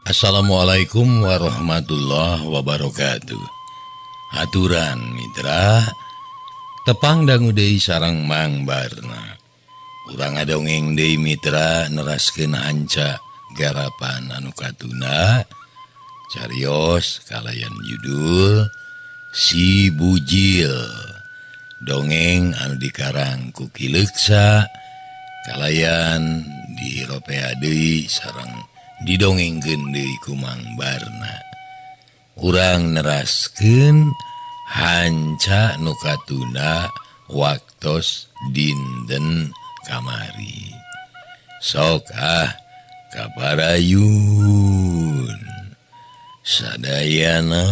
Assalamualaikum warahmatullahi wabarakatuh. Haturan mitra tepang dangu deui sareng Mang Barna. Urang ngadongeng deui mitra neraskeun anca garapan anu katuna carios kalayan judul Si Bujil. Dongeng anu dikarang ku Ki Leuksa kalayan diropea deui sareng didongengkeun deui ku Mang Barna. Urang neraskeun hanca nu katuna waktos dinten kamari. Sok kabarayun sadayana.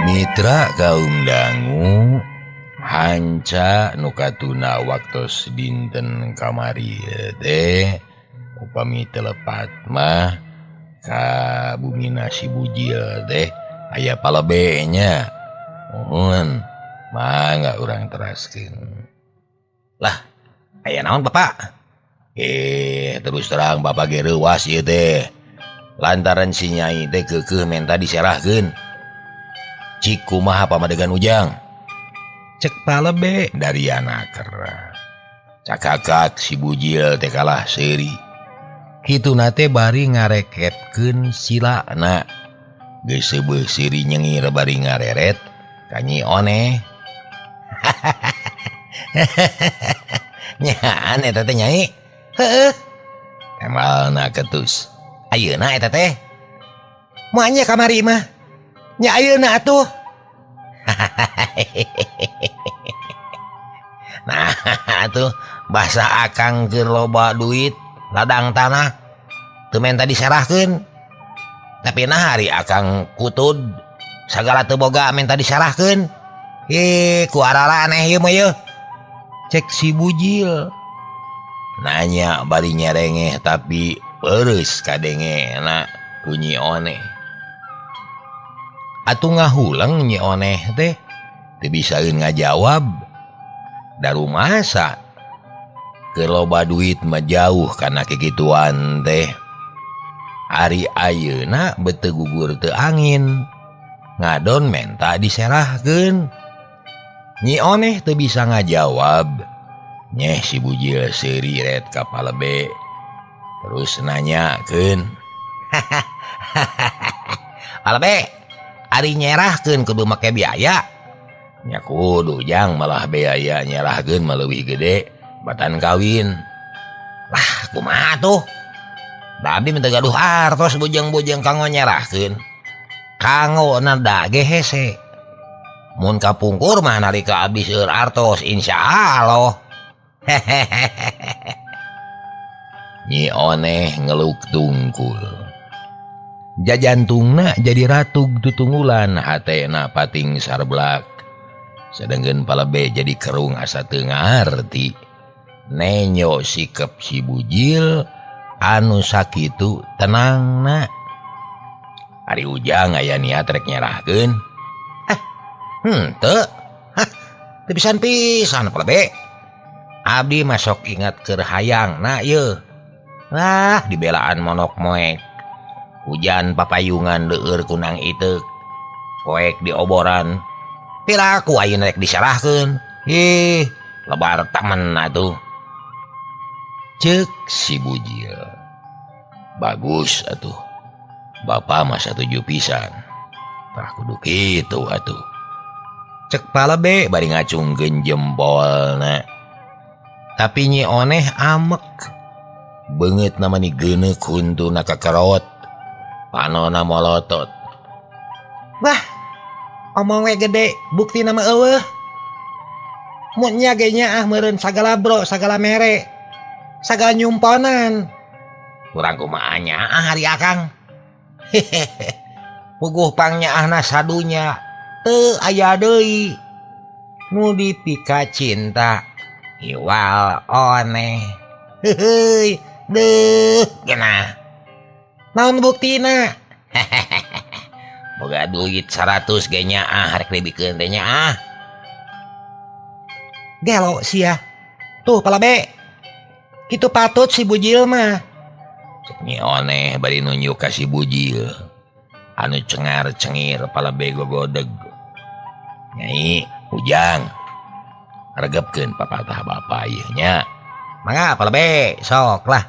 Mitra kaum dangu hanca nu katuna waktos dinten kamari teh upami telepat mah ka bumina Si Bujil teh aya palebenya. Mohon mangga urang teraskeun. Lah aya naon Bapak? Terus terang Bapak ge reuwas ieu teh lantaran si Nyai teh keukeuh menta diserahkeun. Cik kumaha pamadegan Ujang? Cek palebe dari anak kera. Cakakak Si Bujil teh kalah seuri. Kituna teh bari ngareketkeun silana. Geus seubeuh seuri nyengir bari ngareret ka Nyi Oneh. Nyaan eta teh Nyai? Heueuh. Temalna ketus. Ayeuna eta teh? Moal nya kamari mah. Nya ayeuna atuh. Nah atuh basa akang keur loba duit ladang tanah teu menta diserahkeun. Tapi nah hari akang kutud sagala teu boga menta diserahkeun. Ku arara aneh ieu mah yeuh. Cek Si Bujil. Nanya bari nyerengeh tapi peureus kadengena ku Nyi Oneh. Atuh ngahulang Nyi Oneh teh teu bisaeun ngajawab. Daru masa keur loba duit mah jauh kana kikituan teh. Ari ayeuna beu gugur teu angin ngadon menta diserahkeun. Nyi Oneh teu bisa ngajawab. Nyeh Si Bujil seuri ret ka palebe terus nanyakeun. Palebe ari nyerahkeun kudu make biaya. Nya kudu Jang, malah biaya nyerahkeun mah leuwih gede batan kawin. Lah kumaha tuh? Da abdi minta gaduh artos bujang-bujang kanggo nyerahkeun. Kangona da ge hese. Mun kapungkur mah nalika abdi seueur artos insyaallah. Nyi Oneh ngeluk tungkul. Jajantungna jadi ratug tutunggulan hatena pating sarblak. Sedengkeun palebe jadi kerung asa teu ngarti. Nenyo sikep Si Bujil anu sakitu tenangna. Ari Ujang aya niat rek nyerahkeun. Henteu. Teu pisan-pisan palebe. Abdi masok ingat keur hayangna yeuh. Lah dibelaan monok moek. Hujan papayungan leueur kunang iteuk. Poek di oboran. Pilaku ayeuna rek diserahkeun. Lebar temen atuh. Ceuk Si Bujil. Bagus atuh. Bapa mah satuju pisan. Tah kudu kitu atuh. Cek palebe bari ngacungkeun jempolna. Tapi Nyi Oneh amek. Beungeut namani geuneuk huntuna kakerot. Panona molotot. Wah, omong we gede, bukti nama eueuh. Mun nya ge nya meureun sagala bro, sagala mere. Sagala nyumponan. Kurang kumaha nya hari akang. puguh pangnyaahna sadunya teu aya deui nu dipika cinta iwal oneh. Heuheuy deuh genah naon buktina? Boga duit 100 ge nyaah rek dibikeun teh nyaah. Gelo sia tuh palabe kitu patut si bujil mah. Cek Nyi Oneh bari nunjuk ka si bujil anu cengar-cengir palabe gogodeg. Nyai Ujang regepkeun papatah bapa ieu nya. Mangga palabe sok lah.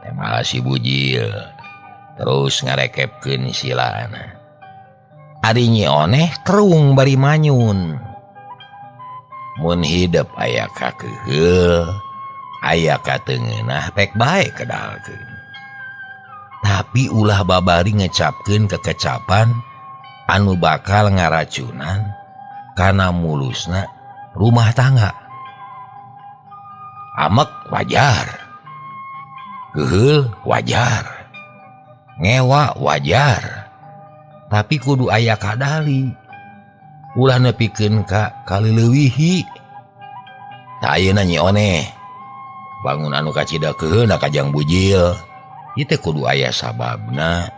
Tema si bujil terus ngarekepkeun silana. Ari Nyi Oneh kerung bari manyun. Mun hidup aya ka keheul aya ka teungeunah pek bae kedalkeun. Tapi ulah babari ngecapkeun kekecapan anu bakal ngaracunan kana mulusna rumah tangga. Amek wajar, keheul wajar, ngewa wajar, tapi kudu aya kadali. Ulah nepikeun ka kaleuweuhi. Tah ayeuna Nyi Oneh bangun anu kacidakeun ka Kajang Bujil ieu teh kudu aya sababna.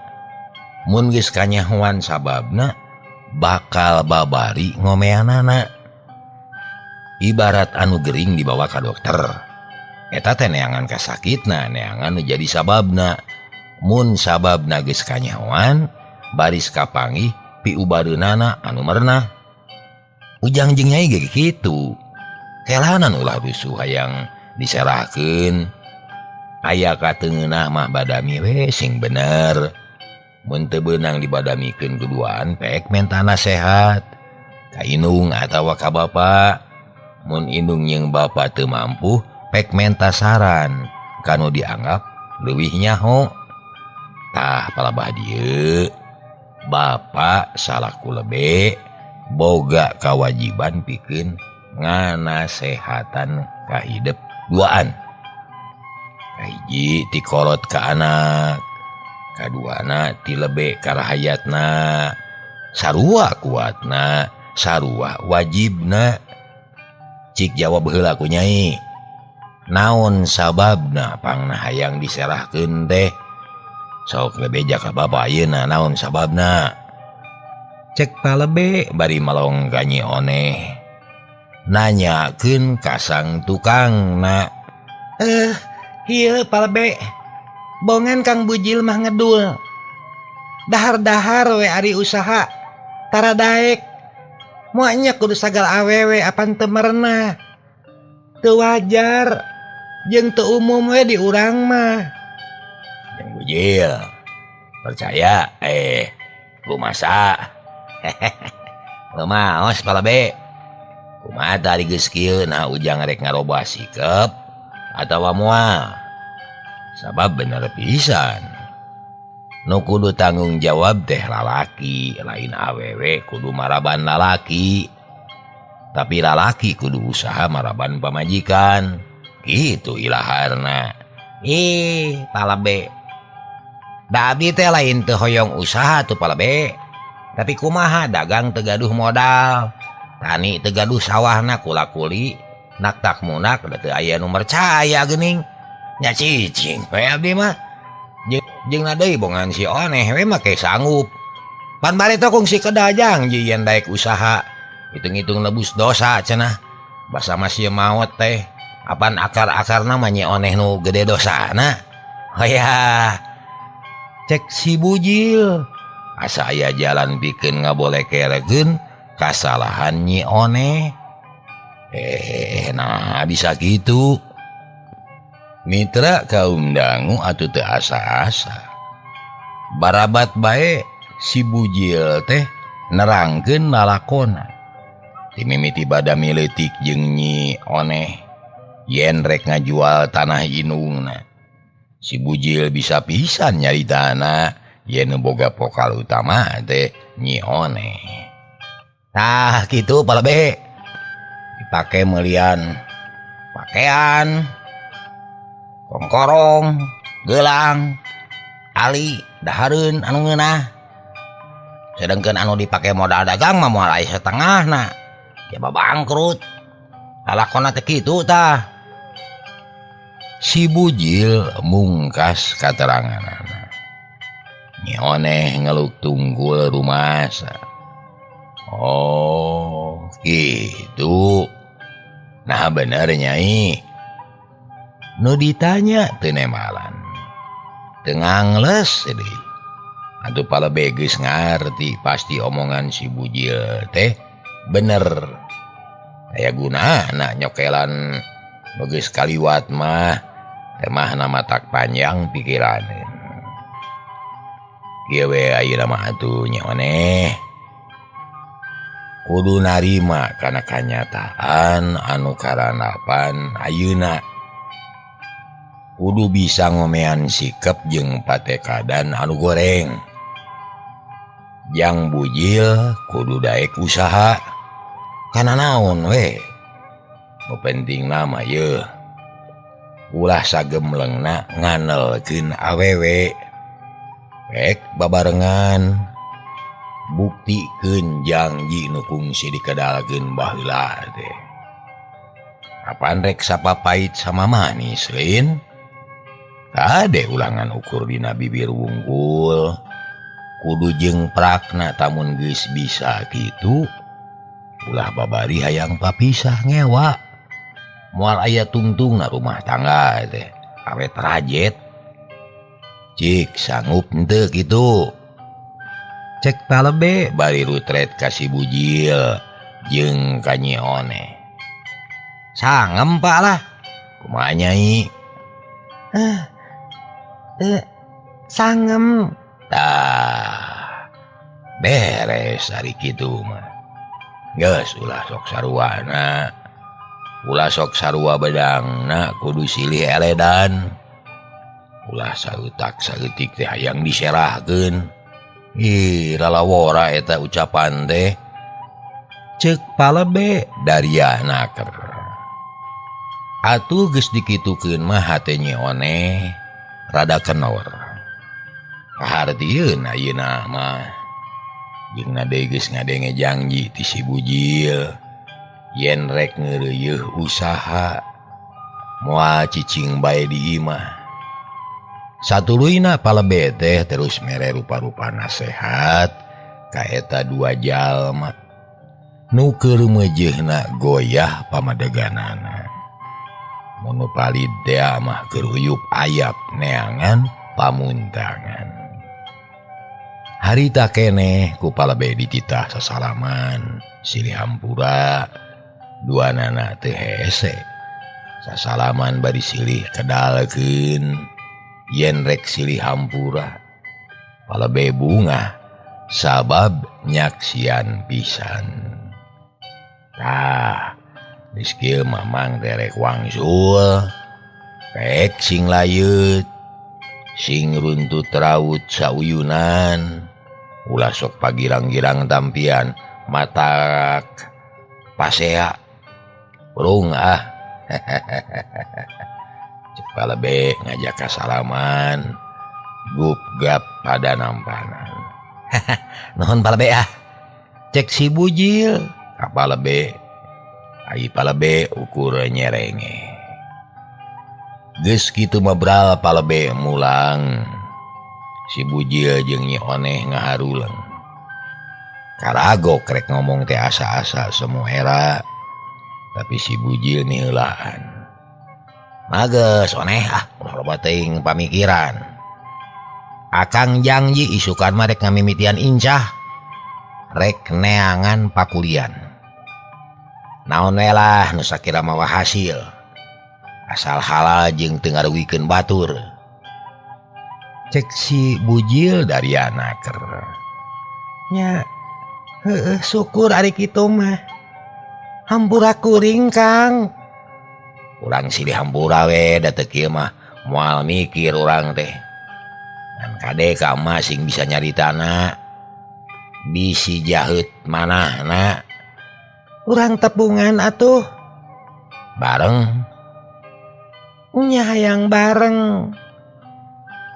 Mun geus kanyahoan sababna bakal babari ngomeanana. Ibarat anu gering dibawa ka dokter, eta teh neangan kasakitna, neangan nu jadi sababna. Mun sababna geus kanyahoan baris kapanggih piubareunana anu merenah. Ujang jeung Nyai ge kitu. Kelahanan ulah rusuh hayang diserahkeun. Aya ka teungeunah mah badami we sing bener. Mun teu beunang dibadamikeun kuduaan pek mentana sehat. Ka indung atawa ka bapa. Mun indung jeung bapa teu mampu pek menta saran kanu dianggap leuwih nyaho. Tah palabah dieu bapa salaku lebe boga kawajiban pikeun nganasehatan ka hidup duaan. Kahiji ti kolot ka anak, kaduana ti lebe ka rahayatna, sarua kuatna, sarua wajibna. Cik jawab heula ku Nyai, naon sababna pangna hayang diserahkeun teh? Sok lebeja ka bapa ayeuna naon sababna? Cek palebe Bari malong ka Nyi Oneh nanyakeun ka sang tukangna. Ieu palebe bongan Kang Bujil mah ngedul. Dahar-dahar we ari usaha tara daek. Moanya kudu sagal awewe apan teu merenah. Teu wajar jeung teu umum we di urang mah. Yang Bujil percaya kumasa. Lumaos palebe. Kumaha tadi geus kieu nah Ujang rek ngarobah sikep atawa moal. Sabab bener pisan nu kudu tanggung jawab teh lalaki, lain awewe kudu maraban lalaki. Tapi lalaki kudu usaha maraban pamajikan. Gitu ilaharna. Palebe. Da abdi teh lain teu hoyong usaha tuh palebe. Tapi kumaha dagang teu gaduh modal. Tani teu gaduh sawahna kula-kuli. Nak tak munak da teu aya nu percaya geuning. Nya cicing we abdi mah. Jeung deui bongan si Oneh we mah ke sanggup. Pan bari teh kungsi kedajang yen daek usaha. Hitung-hitung nebus dosa cenah. Basa masih maot teh. Apan akar-akarna mah Nyi Oneh nu gede dosana. Hayah. Cek si Bujil. Asa aya jalan pikeun ngabolekerekeun kasalahan Nyi Oneh. Nah bisa gitu. Mitra kaum dangu atuh teu asa-asa. Barabat bae si Bujil teh nerangkeun lalakonna. Ti mimiti badami leutik jeung Nyi Oneh yen rek ngajual tanah indungna. Si Bujil bisa pisan nyaritana yen boga pokal utama teh Nyi Oneh. Tah kitu palebe. Dipake mealian pakaian, kongkorong, gelang, ali, dahareun anu ngeunah. sedangkan anu dipakai modal dagang mah moal aya setengahna ya bangkrut lalakonna teh kitu tah. Si Bujil mungkas kateranganana. Nyoneh ngeluk tunggul rumasa. Oh gitu. Nah bener Nyai. Nu ditanya teu nemalan. Teu ngangles deui. Atuh palebe geus ngarti pasti omongan si Bujil teh bener. Aya gunana nyokelan nu geus kaliwat mah teh mah matak panjang pikiraneun. Kieu we ayeuna mah atuh nyoneh. Kudu narima kana kanyataan anu karanapan ayeuna. Kudu bisa ngomean sikep jeung patekadan anu goreng. Jang Bujil kudu daek usaha. Kana naon we? Nu pentingna mah yeuh. Ulah sagemlengna nganelkeun awewe. Pek babarengan buktikeun janji nu kungsi dikedalkeun baheula teh. Apaan rek sapapait sama manis lain? Kade ulangan ukur dina bibir wungkul. Kudu jeung prakna tamun geus bisa kitu. Ulah babari hayang papisah ngewa. Moal aya tungtungna rumah tangga teh awet rajet. Cik sanggup henteu kitu. Cek palebe Bari rutret ka si Bujil jeung ka Nyi Oneh. sangem pak lah. Kumaha Nyai? Sangem. Tah beres ari kitu mah. Geus ulah sok saruana. Ulah sok sarua bedangna kudu silih eledan. Ulah sautak saeutik teh hayang diserahkeun. Ih lalawora eta ucapan teh. Cek palebe Daryana keur. Atuh geus dikitukeun mah hate Nyi Oneh rada kenor. Kahartieun ayeuna mah. Jeung deui geus ngadenge janji ti si Bujil. Yen rek ngeureueuh usaha moal cicing bae di imah. Satuluyna palebe teh terus mere rupa-rupa nasehat ka eta dua jalma nu keur meujeuhna goyah pamadeganana. Mun palid teh mah keur uyup ayap neangan pamuntangan. Harita keneh ku palebe dititah sasalaman silih hampura. Duanana teu hese. Sasalaman bari silih kedalkeun. Yen rek silih hampura palebe bunga sabab nyaksian pisan. Tah geus kieu mamang teh rek wangsul. Pek sing layeut sing runtut raut sauyunan. Ulah sok pagirang-girang tampian matak pasea. Urung Cek palebe ngajak kasalaman. Gup-gap pada nampanan. Nuhun palebe Cek si Bujil. Ka palebe. Ai palebe ukur nyerenge. Geus kitu mabral palebe mulang. Si Bujil jeung Nyi Oneh ngaharuleng. Karagok rek ngomong teh asa-asa semoera. Tapi si Bujil niheulaan. Mageus Oneh ulah loba teuing pamikiran. Akang janji isukan mah rek ngamimitian incah. Rek neangan pakulian. Naon we lah nu sakira mawa hasil. Asal halal jeung teu ngaruwikeun batur. Cek si Bujil Daryana keur. Nya heueuh syukur ari kitu mah. Hampura kuring Kang. Urang silih hampura we da teu kieu mah moal mikir urang teh. Ngan kade ka mah sing bisa nyaritana. Bisi jaheut manahna. Urang tepungan atuh. Bareng. Nya hayang bareng.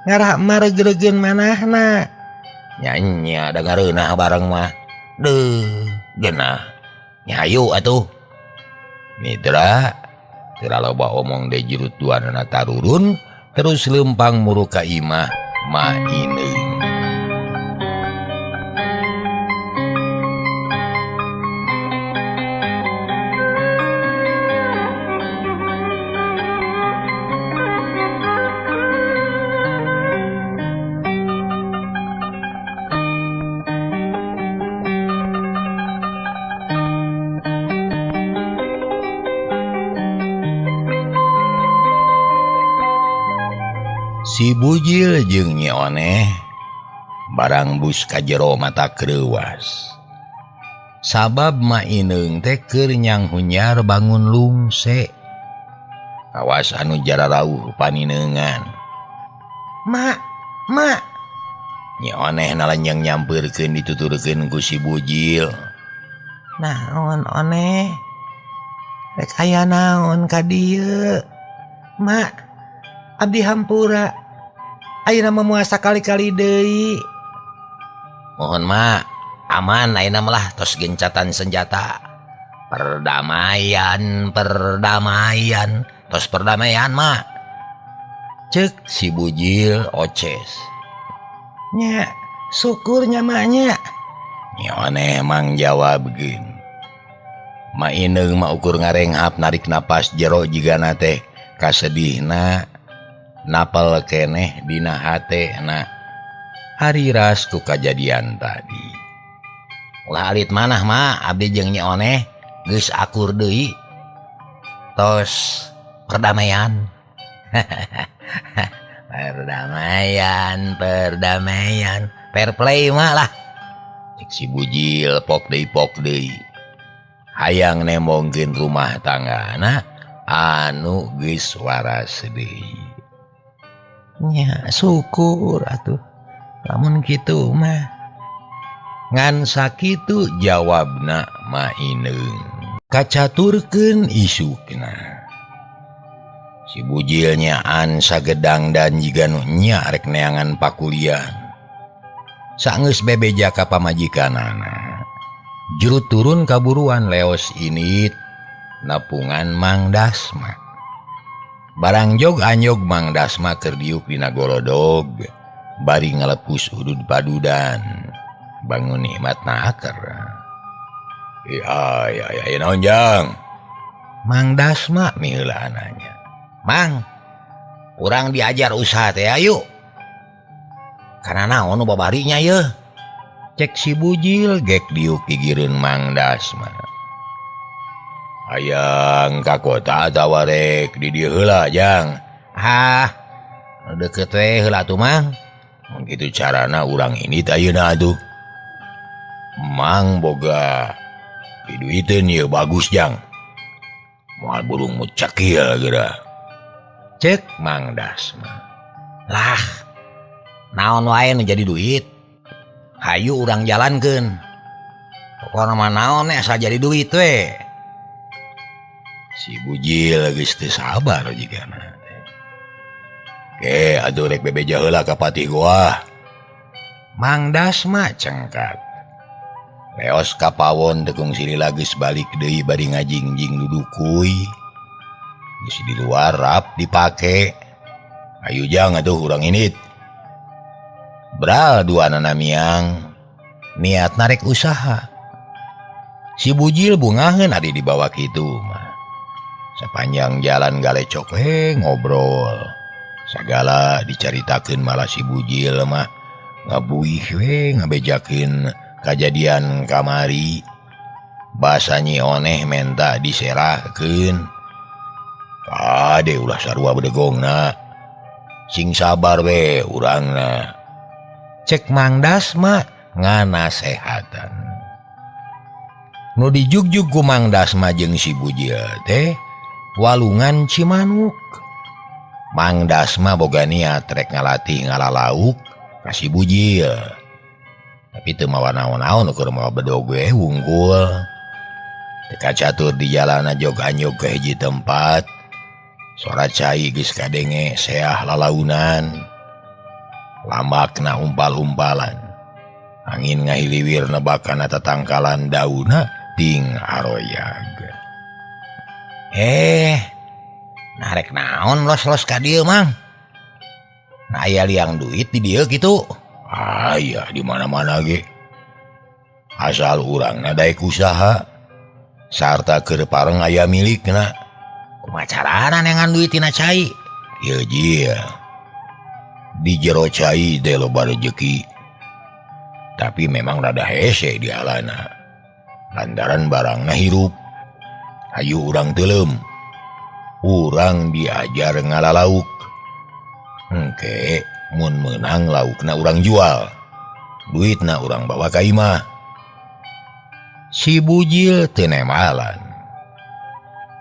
Ngarah maregreugeun manahna. nyanyi ada ngareunah bareng mah genah nyayu atuh Mitra teu loba omong de jurut duanana tarurun terus lempang muru ka imah Ma Ineung. Si Bujil jeung Nyi Oneh barang bus ka jero mata kreuwas. Sabab Ma Ineung teh keur nyanghunyar bangun lungse. Awas anu jararauh panineungan. Mak Nyi Oneh nalanjang nyampeurkeun dituturkeun ku si Bujil. naon Oneh rek aya naon ka dieu mak abdi hampura ayeuna memuasa kali-kali deui. Mohon mak aman ayeuna mah tos gencatan senjata. Perdamaian tos perdamaian mak. Cek si Bujil oces. Nya syukurnya maknya. Nyi Oneh mang jawab geun. Ma Ineung mah ukur ngarenghap narik napas jero jigana teh kasedihna napal keneh dina hatena hariras ku kajadian tadi. Ulah alit manah mah abdi jeung Nyi Oneh geus akur deui. Tos perdamaian. perdamaian fair play mah lah. Cek si Bujil pok deui hayang nemongkeun rumah tanggana anu geus waras deui. Nya syukur atuh lamun kitu mah. Ngan sakitu jawabna Ma Ineung kacaturkeun isukna. Si Bujil nyaan sagedang dan jiga nu nya rek neangan pakulian. Saenggeus bebeja ka pamajikanana jurut turun kaburuan leos init napungan Mang Dasma. Barang jog anyog Mang Dasma keur diuk dina golodog bari ngalepus udud padudan bangun nikmatna aker. Ya naon jang? Mang Dasma Miheula nanya. Mang urang diajar usaha teh ayo. Kana naon nu babarinya yeuh? Cek si Bujil gek diuk gigireun Mang Dasma. Hayang ka kota atawa rek di dieu heula jang? Deket we heula tuh Mang. Kitu carana urang ini ayeuna atuh. Mang boga diduiteun ieu bagus jang. Moal burung mucak ieu geura. Cek Mang Dasma. Lah naon wae nu jadi duit hayu urang jalankeun. Pokona mah naon asa jadi duit we. Si Bujil geus teu sabar jigana. Ke atuh rek bebeja heula ka patih goa. Mang Dasma cengkat. Leos ka pawon tekung silila geus balik deui bari ngajingjing dudukuy. Geus di luar rap dipake. Ayo jang atuh urang init. Bral duanana miang niat narek usaha. Si Bujil bungaheun adi dibawa kitu mah. Sepanjang jalan galecok ngobrol. Sagala dicaritakeun malah si Bujil mah ngabuih ngabejakeun kajadian kamari. Basa Nyi Oneh menta diserahkeun. Kade ulah sarua bedegongna. Sing sabar we urangna. Cek Mang Dasma nganasehatan. Nu dijugjug ku Mang Dasma jeung si Bujil teh walungan Cimanuk. Mang Dasma boga niat rek ngalatih ngalalauk ka si Bujil. Tapi teu mawa naon-naon ukur mawa bedog we wungkul. Teka catur di jalana jog anyog ke hiji tempat. Sora cai geus kadenge seah lalaunan. Lambakna umpal-umpalan. angin ngahiliwir nebakana tatangkalan dauna ting aroyag. Narek naon los-los ka dieu mang? Nah aya liang duit di dieu kitu. Aya di mana-mana ge. Asal urangna daek usaha sarta keur pareng aya milikna. Kumaha carana nengan duit tina cai? Ieu jia. Di jero cai teh loba rejeki. Tapi memang rada hese di alana. Lantaran barangna hirup. Hayu urang teuleum. Urang diajar ngalalauk. Engke mun meunang laukna urang jual. Duitna urang bawa ka imah. Si bujil teu nemalan.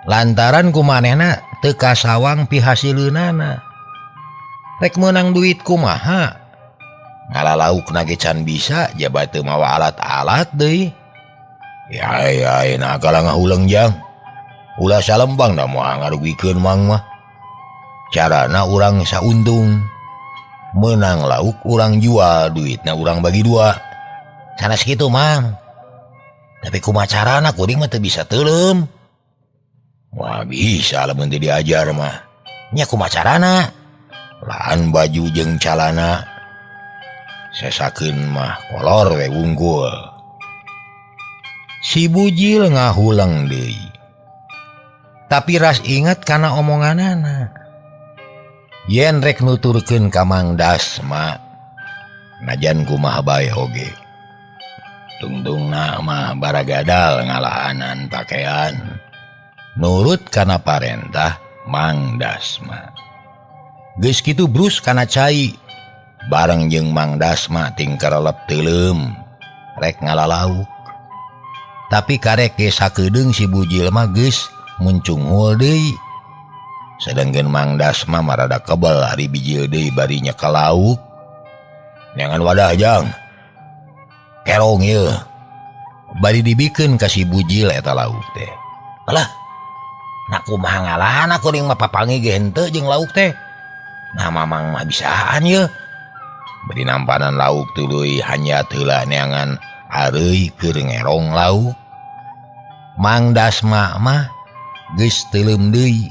Lantaran kumanehna teu kasawang pihasileunana. Rek meunang duit kumaha? Ngalalaukna ge can bisa jabat teu mawa alat-alat deui. Ya enak kala ngahuleung jang. Ulah salembang da moal ngarugikeun mang mah. Carana urang sauntung. Menang lauk urang jual, duitna urang bagi dua. Sanes kitu mang. Tapi kumaha carana kuring mah teu bisa teuleum. Wah bisa lamun teu diajar mah. Nya kumaha carana? Lahan baju jeung calana sesakeun mah kolor we wungkul. Si bujil ngahulang deui. Tapi ras ingat kana omonganana. Yen rek nuturkeun ka Mang Dasma, najan kumaha bae oge. Tungtungna mah baragadal ngalahanan pakaian. Nurut kana parentah Mang Dasma. Geus kitu brus kana cai. Bareng jeung Mang Dasma ting karelep teuleum rek ngalalauk. Tapi karek ge sakedeung si bujil mah geus muncunghul deui. Sedengkeun Mang Dasma marada kebal ari bijil deui bari nyekel lauk. Nyangan wadah jang. Kerong ieu. Bari dibikeun ka si bujil eta lauk teh. Alah. Nah kumaha ngalahan kuring mah papangi ge henteu jeung lauk teh. Nah mamang mah bisaan ye. Beri nampanan lauk tuluy hanya heula neangan areuy keur ngerong lauk. Mang Dasma mah geus teuleum deui.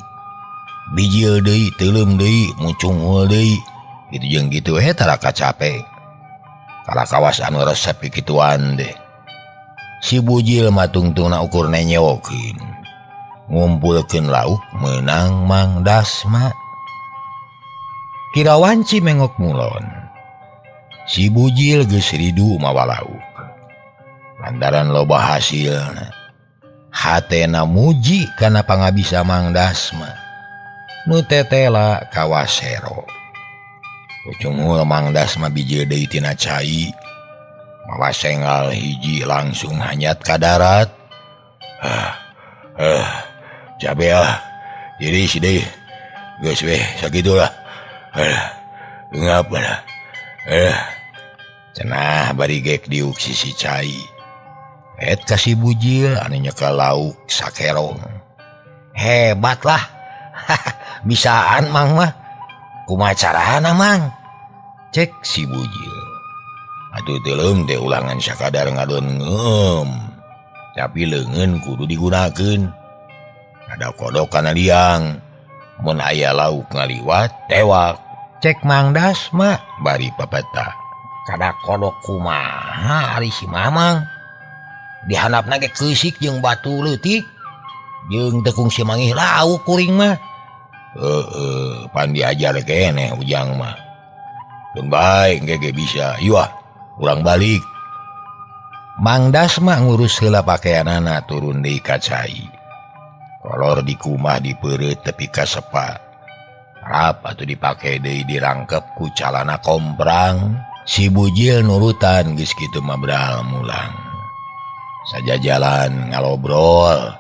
Bijil deui teuleum deui muncunghul deui. Kitu jeung kitu tara kacape. Kala kawas anu resep kituan deh. Si bujil mah tungtungna ukur nenyewokeun. Ngumpulkeun lauk meunang Mang Dasma. Kirawanci mengok mulon. Si bujil geus ridu mawa lauk. Lantaran loba hasilna. Hatena muji kana pangabisa Mang Dasma. Nu tetela kawasero. Ucunghul Mang Dasma bijil deui tina cai. Mawa senggal hiji langsung hanyat ka darat. Cabe jadi si deui. Geus we sakitulah. Ngap lah. Cenah bari gek diuk sisi cai. Kasih bujil anu nyekel lauk sakerong. Hebat lah. Bisaan mang mah. Kumaha carana mang? Cek si bujil. Atuh teuleum teh ulangan sakadar ngadeungeum. Tapi leungeun kudu digunakeun. Ada kodok kana liang. Mun aya lauk ngaliwat tewak. Cek Mang Dasma bari papeta. Kada kodok kumaha ari si mamang. Dihandapna ge keusik jeung batu leutik. Jeung teu kungsi mangih lauk kuring mah. Pan diajar keneh ujang mah. Tun bae engke bisa. Yuah, urang balik. Mang Dasma ngurus heula pakaianana turun deui ka cai. Kolor di kumah dipeureut tepi ka sepa. Rap atuh dipake deui dirangkep ku calana komprang. Si bujil nurutan geus kitu mah beral mulang. Sajajalan ngalobrol.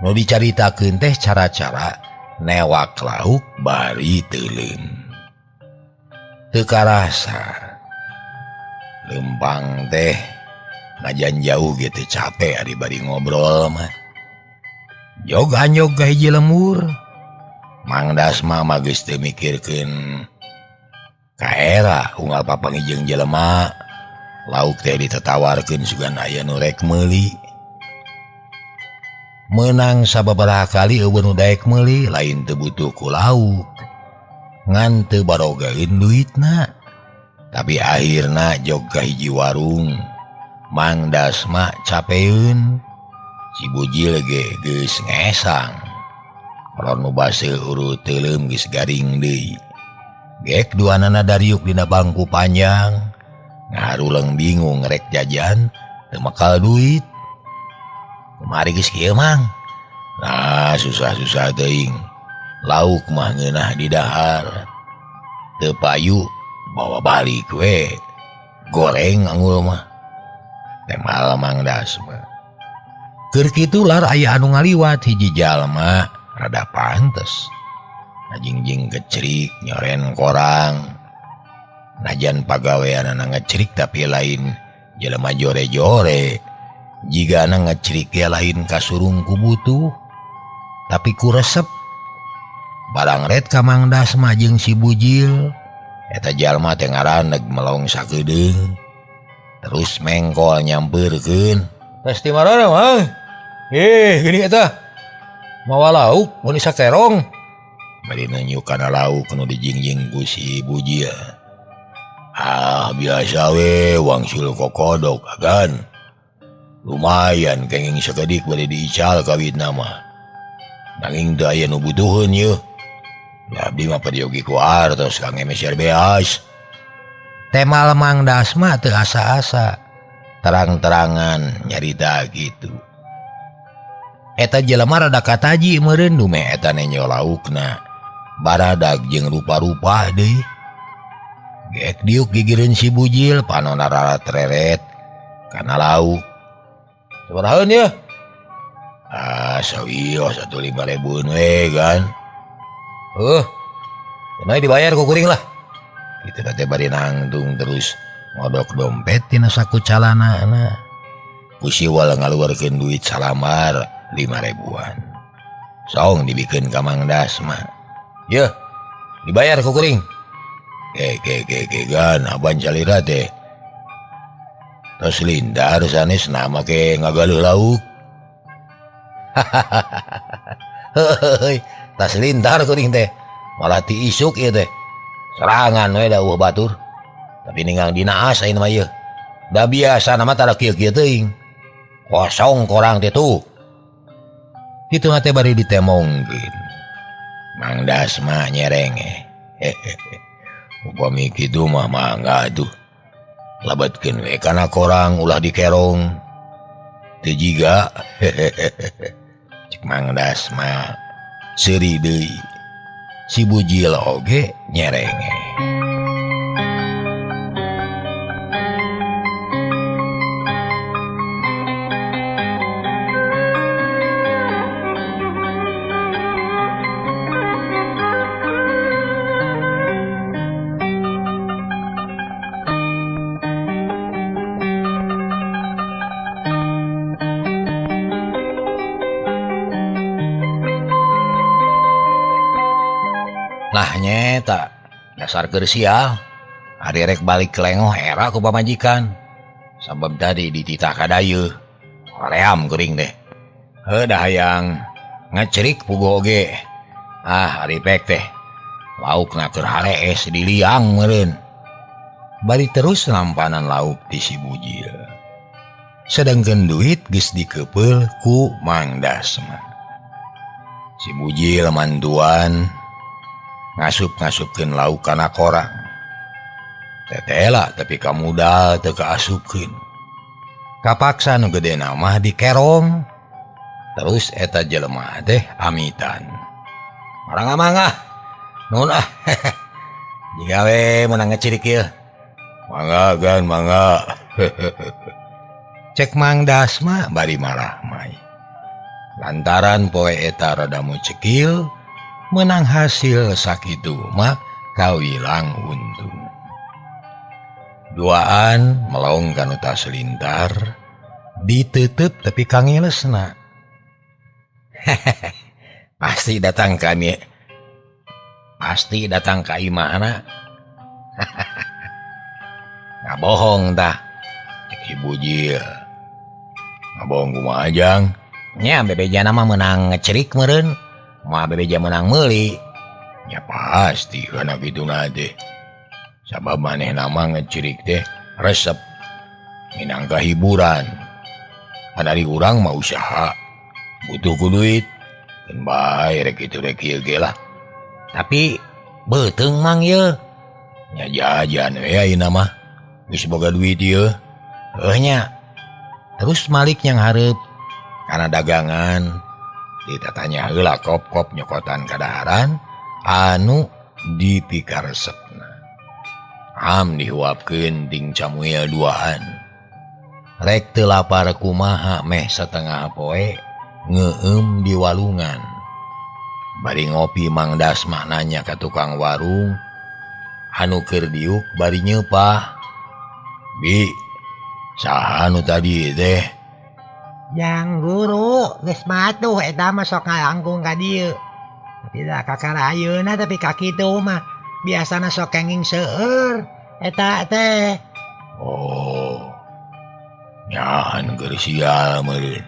Nu dicaritakeun teh cara-cara newak lauk bari teuleum. Teu karasa. Lempang teh najan jauh gitu capek ari bari ngobrol mah. Jog-anjog ka hiji lemur. Mang Dasma mah geus teu mikirkeun kaera unggal papangi jeung jelema lauk teh ditetawarkeun sugan aya nu rek meuli. Menang sababaraha kali eueun nu daek meuli lain teu butuh ku lauk, ngan teu barogaeun duitna. Tapi akhirna jog ka hiji warung, Mang Dasma capeun, si bujil ge geus ngesang. Kolor nu baseuh urut teuleum geus garing deui. Gek duanana dariuk dina bangku panjang, ngaruleng bingung rek jajan, teu makal duit. Kumari geus kieu Mang? Nah susah-susah teuing, lauk mah ngeunah di dahar. Teu payu bawa balik we, goreng angul mah. Temal Mang Dasma. Keur kitu lar aya anu ngaliwat hiji jalma rada pantes. Najingjing kecrik nyoren korang. Najan pagaweanana ngecrik tapi lain jelema jore-jore. Jigana ngecrik ya lain kasurung ku butuh, tapi ku resep. Barang red ka Mang Dasma jeung si bujil, eta jalma teh ngaraneg melong sakedeung. Terus mengkol nyampeurkeun. Pasti marana Mang? Gini eta. Mawa lauk mun sakerong. Bari nanyuk kana lauk nu dijingjing ku si bujil. Ah biasa we wangsul kokodok agan. Lumayan kenging sakedik bari diical kawitna mah. Nanging teu aya nu butuheun yeuh. Abdi mah peryogi ku artos kang meser beas. Temal Mang Dasma teu asa-asa, terang-terangan nyarita gitu. Eta jelema rada kataji meureun dume eta nenyo laukna. Baradag jeung rupa-rupa deui. Gek diuk gigireun si bujil panonna rarat reret kana lauk. Sabarahaun ya? Sawios 5.000 we kan. Cenah dibayar ku kuring lah. Kitu teh bari nangtung terus ngodok dompet tina saku calanana. Ku siwal ngaluarkeun duit salamar 5.000-an. Song dibikeun ka Mang Dasma. Yeuh, dibayar ku kuring. Gan aban calira teh. Tos lindar sanesna make ngagaluh lauk. Heuheuy, tas lindar kuring teh. Malah ti isuk ieu teh. Serangan we da batur. Tapi ningang dinaas ayeuna mah ieu. Da biasa nama tara kieu-kieu teuing. Kosong korang teh tuh. Kitu teh bari ditemongkeun. Mang Dasma nyerenge. Upami kitu mah mangga tuh. Labetkeun we kana korang ulah dikerong. Teu jiga. Cek Mang Dasma seuri deui. Si bujil oge nyerenge. Lah nyeta, dasar keur sial. Ari rek balik ke lengoh era ku pamajikan. Sabab tadi dititah ka dayeuh. Hoream kuring deh. Heudah hayang ngecerik puguh oge. Ari pek teh. Laukna keur harees di liang meureun. Bari terus lampanan lauk ti si bujil. Sedengkeun duit geus dikepeul ku Mang Dasma. Si bujil mantuan ngasup-ngasupkeun lauk kana korang. Tetela tapi kamudal teu kaasupkeun. Kapaksa nu gedena mah dikerong. Terus eta jelema teh amitan. Marang-mangah. Nuhun ah. Jiga we meunang ngecirik ieu. Mangga gan mangga. Cek Mang Dasma bari marah mai. Lantaran poe eta rada mucekil. Menang hasil sakitu mah kawilang untung. Duaan melong kanu tas lintar, diteuteub tapi kangilesna. Pasti datang kami. Pasti datang ka imahna. Nggak bohong tah. si Bujil. Abang kumajang. Nya bebeja nama menang ngecerik meureun. Moal bebeja menang meuli. Ya pasti kana kitu teh. Sabab maneh nama ngecirik teh resep minangka hiburan. Dari urang mah usaha. Butuh ku duit. Keun bae rek kitu rek ieu ge lah. Tapi beuteung mang ye. Nya jajan we ayeuna mah. Geus boga duit ieu. Heuh nya. Terus Malik yang hareup kana dagangan ditatanya heula kop-kop nyokotan kadaharan anu dipikaresepna. Am dihuapkeun ting Camuel duaan. rek teu lapar kumaha meh satengah poe ngeueum di walungan. Bari ngopi Mang Dasma nanya ka tukang warung anu keur diuk bari nyeupah. Bi, saha anu tadi teh? Yang guru geus matuh eta mah sok ngalangkung ka dieu. Tapi da kakara ayeuna tapi ka kitu mah biasana sok kenging seueur eta teh. Oh. Nyahan keur sial meureun.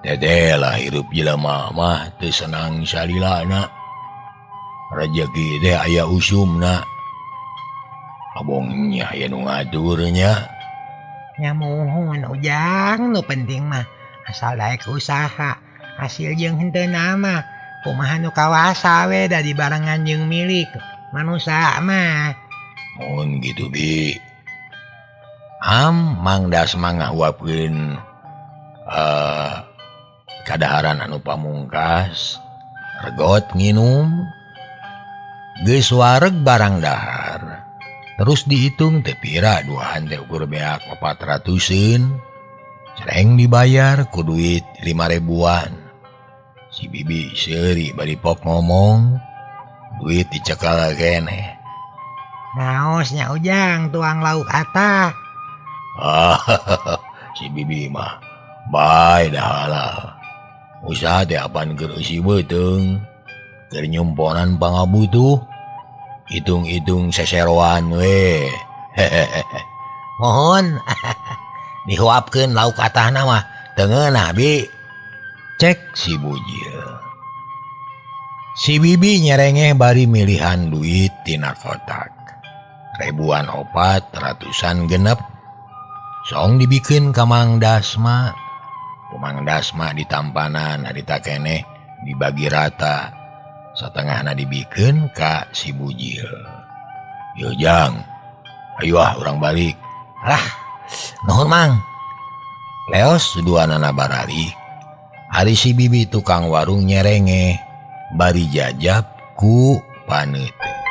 Tete lah hirup jelema mah teu senang salilana. Rejeki teh aya usumna. Abongnya aya nu ngaturnya. Nya mohon ujang nu penting mah asal daek usaha hasil jeung henteuna mah kumaha nu kawasa we da dibarengan jeung milik manusia mah. Mun gitu Bi. Am Mang Dasma ngahuapkeun kadaharan anu pamungkas regot nginum geus wareg barang dahar. Terus dihitung teh pira duaan teh ukur beak 400-eun. Cereng dibayar ku duit 5.000-an. Si bibi seuri bari pok ngomong, duit dicekal keneh. Naos nya ujang tuang lauk atah. Si bibi mah bae dah halal. Usaha teh apaan keur eusi beuteung. Keur nyumponan pangabutuh. Hitung-hitung seseroan we. Mohon dihuapkeun lauk atahna mah teu ngeunah Bi. Cek si Bujil. Si bibi nyerengeh bari milihan duit tina kotak. Ribuan opat, ratusan genep. Song dibikeun ka Mang Dasma. Ku Mang Dasma ditampanan harita keneh dibagi rata. Satengahna dibikeun ka si Bujil. Yo Jang, ayo urang balik. Lah, nuhun Mang. Leos duanana barari. Ari si bibi tukang warung nyerenge bari jajab ku paneuteuh.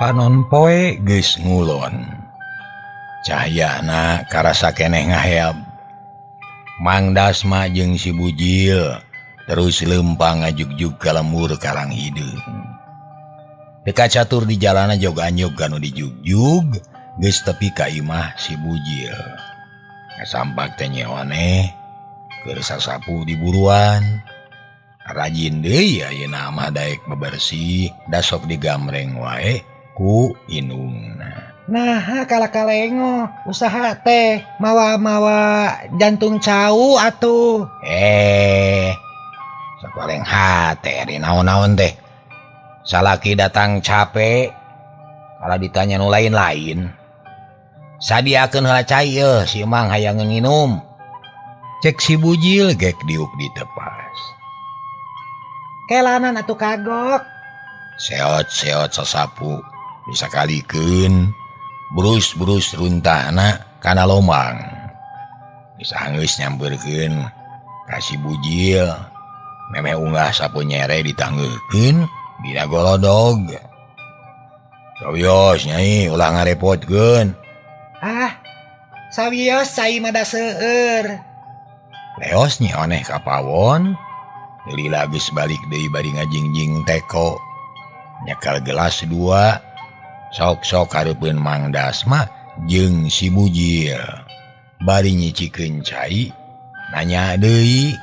Panon poe geus ngulon. Cahyana karasa keneh ngaheab. Mang Dasma jeung si Bujil terus lempang ngajugjug ka lembur karang hideung. Dekat catur di jalana jog anyog kanu dijugjug geus tepi ka imah si Bujil. Ngasampak teh nyewaneh keur sasapu di buruan. Rajin deui ayeuna mah daek bebersih da sok digamreng wae ku indungna. Nah kala-kalengo usaha teh mawa jantung cau atuh. Sakurang hate ari naon-naon teh. Salaki datang capek kalau ditanya nu lain-lain. Sadiakeun heula cai si Mang hayang nginum. Cek si Bujil gek diuk ditepas. Kelanan atuh kagok. Seot-seot sasapu bisa kalikeun brus-brus runtahna kana lomang. Bisa geus nyampeurkeun ka si Bujil. Memeh unggah sapu nyere ditanggeukeun dina golodog. Sawios nyai ulah ngarepotkeun. Sawios cai mah da seueur. leos nyiioneh ka pawon lila geus balik deui bari ngajingjing teko nyekal gelas 2 sok-sok hareupeun Mang Dasma jeung si Bujil bari nyicikeun cai nanya deui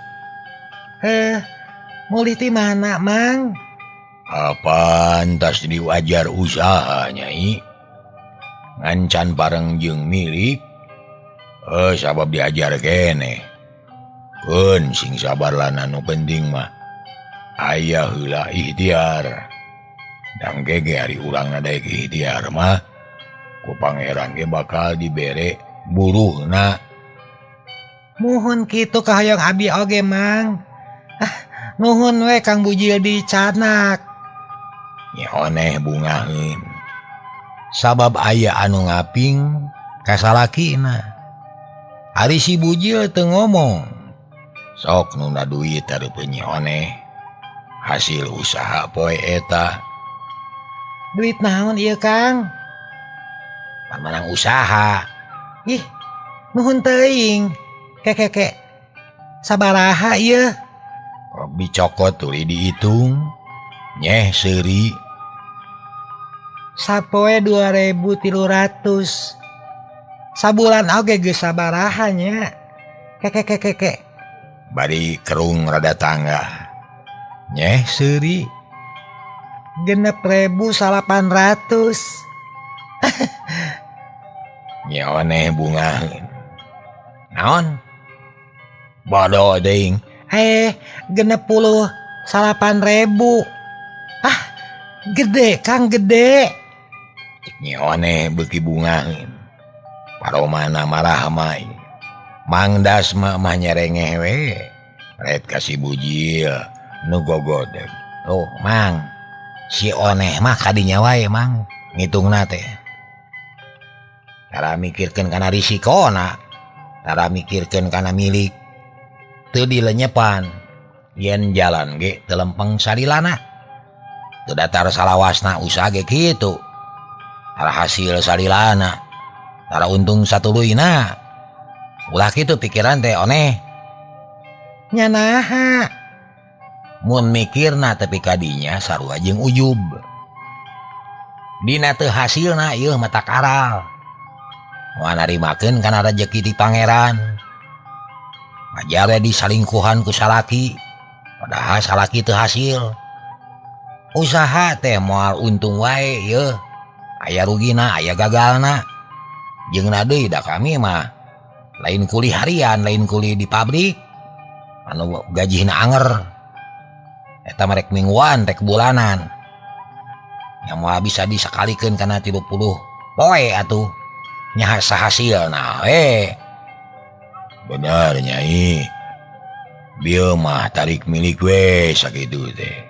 mulih ti mana Mang? Apaan tas diwajar usaha Nyai ngancan bareng jeung milik sabab diajar kene keun sing sabar lan anu penting mah aya heula ikhtiar dang gege ari urang daek ikhtiar mah ku pangeran ge bakal dibere buruhna. Muhun kitu ka hayang abi oge Mang. Nuhun we Kang Bujil dicanak. Nyeoneh bungaheun sabab aya anu ngaping ka salakina. Ari si Bujil teu ngomong sok nunda duit hareupeun nyeoneh hasil usaha poe eta. Duit naon ieu Kang? Pan menang usaha. Ih, nuhun teuing. Kek sabaraha ieu? Bicokot tuli dihitung nyeh seuri sapoe 2.300 sabulan oge geus sabaraha nya? Kek bari kerung rada tangga nyeh seuri 6.800. nyeoneh bungaheun naon bodoh deing 68.000. Gede Kang gede. Nyeoneh beuki bungaheun paromana marah mai Mang Dasma mah nyerengeh we ret ka si Bujil nu gogodeg. Tuh Mang si oneh mah kadinya wae Mang ngitungna teh tara mikirkeun kana risikona tara mikirkeun kana milik teu dilenyepan yen jalan ge teu lempeng salilana teu datar salawasna usaha ge kitu tara hasil salilana tara untung satuluyna ulah kitu pikiran teh oneh nya naha mun mikirna tepi kadinya sarua jeung ujub dina teu hasilna ieu mah tak aral moal narimakeun kana rejeki ti pangeran majare disalingkuhan ku salaki padahal salaki teu hasil usaha teh moal untung wae yeuh aya rugina aya gagalna jeung deui da kami mah lain kuli harian lain kuli di pabrik anu gajina anger eta merek mingguan rek bulanan yang moal bisa disakalikeun kana 30 poe atuh nya sahasilna bener Nyai bieu mah tarik milik we sakitu teh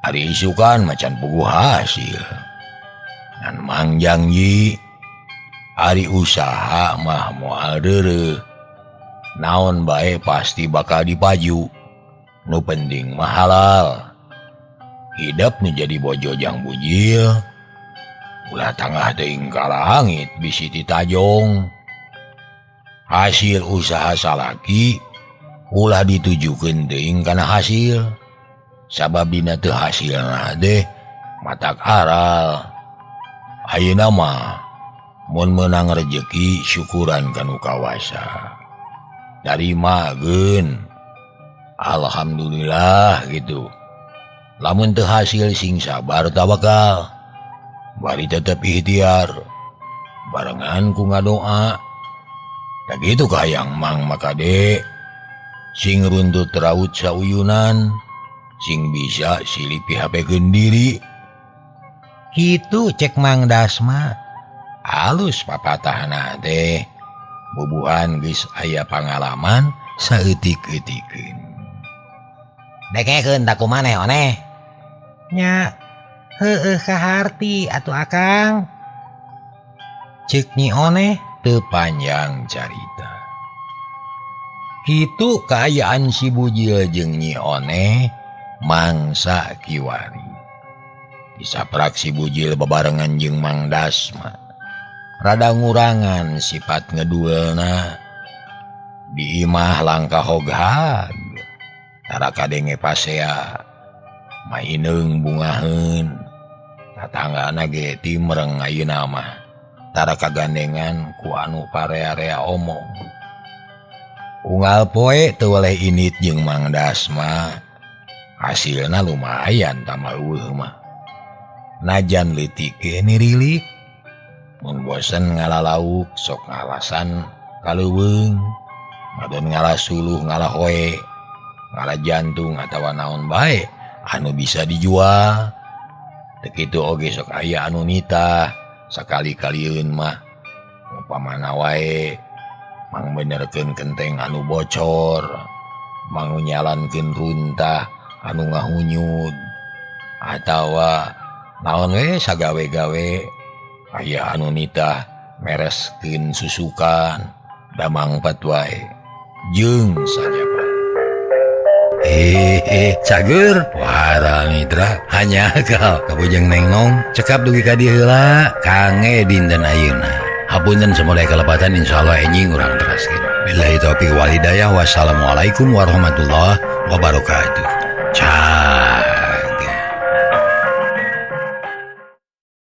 ari isukan macan puguh hasil ngan Mang janji ari usaha mah moal deureuh naon bae pasti bakal dipaju nu penting mah halal hidup nu jadi bojo Jang Bujil ulah tangah teuing ka langit bisi ti tajong hasil usaha salaki ulah ditujukeun teuing kana hasil sabab dina teu hasilna teh matak aral ayeuna mah mun meunang rejeki syukuran kanu kawasa tarimageun alhamdulillah gitu lamun teu hasil sing sabar tawakal bari tetep ikhtiar barengan ku ngadoa tak gitu kayang Mang Makade sing runtut raut sauyunan sing bisa silih pihapekeun diri kitu cek Mang Dasma halus papatahna teh bubuhan geus aya pangalaman saeutik-eutikeun dekekeun tak kumaneh oneh nya heueuh kaharti atuh Akang ceuk Nyi oneh teu panjang carita kitu kaayaan si Bujil jeung Nyi oneh mangsa kiwari disaprak si Bujil bebarengan jeung Mang Dasma rada ngurangan sifat ngeduelna di imah langkah hogad tara kadenge pasea maineung bungaheun tatanggana ge timreng ayeuna mah tara kagandengan ku anu parea-rea omong unggal poe teu weleh init jeung Mang Dasma hasilna lumayan tamaleueuh mah najan leutik ge nirilik mun bosen ngalah lauk sok ngalasan kaleuweung ngadon ngalah suluh ngalah hoe ngalah jantung atawa naon bae anu bisa dijual teu kitu oge sok aya anu nitah sakali-kalieun mah upamana wae mang benerkeun genteng anu bocor mang nyalankeun runtah anu ngahunyud atawa naon we sagawe-gawe aya anu nitah mereskeun susukan da mangpat wae jeung saja cager wara mitra hanya kau kabujeng neng nong cekap dugi ka dieu heula kange dinten ayeuna hapunten samulai kalepatan insyaallah enjing urang teraskeun billahi taufiq wal hidayah wassalamualaikum warahmatullahi wabarakatuh.